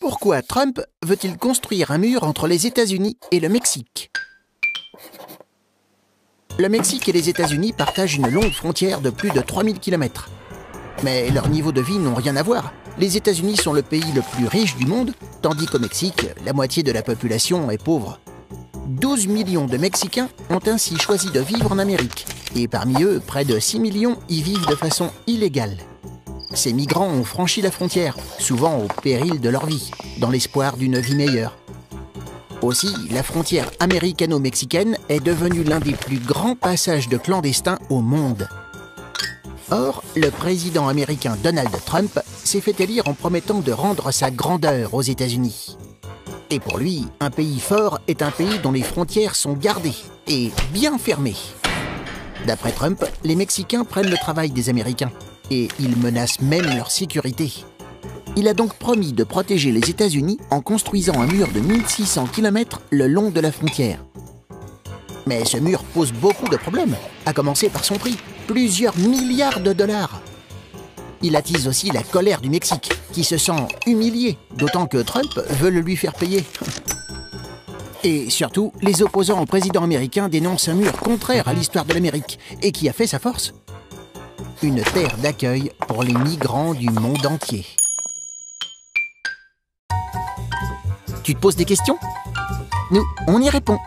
Pourquoi Trump veut-il construire un mur entre les États-Unis et le Mexique? Le Mexique et les États-Unis partagent une longue frontière de plus de 3000 km. Mais leur niveau de vie n'ont rien à voir. Les États-Unis sont le pays le plus riche du monde, tandis qu'au Mexique, la moitié de la population est pauvre. 12 millions de Mexicains ont ainsi choisi de vivre en Amérique, et parmi eux, près de 6 millions y vivent de façon illégale. Ces migrants ont franchi la frontière, souvent au péril de leur vie, dans l'espoir d'une vie meilleure. Aussi, la frontière américano-mexicaine est devenue l'un des plus grands passages de clandestins au monde. Or, le président américain Donald Trump s'est fait élire en promettant de rendre sa grandeur aux États-Unis. Et pour lui, un pays fort est un pays dont les frontières sont gardées et bien fermées. D'après Trump, les Mexicains prennent le travail des Américains et ils menacent même leur sécurité. Il a donc promis de protéger les États-Unis en construisant un mur de 1600 km le long de la frontière. Mais ce mur pose beaucoup de problèmes, à commencer par son prix, plusieurs milliards de dollars. Il attise aussi la colère du Mexique, qui se sent humilié, d'autant que Trump veut le lui faire payer. Et surtout, les opposants au président américain dénoncent un mur contraire à l'histoire de l'Amérique, et qui a fait sa force. Une terre d'accueil pour les migrants du monde entier. Tu te poses des questions? Nous, on y répond.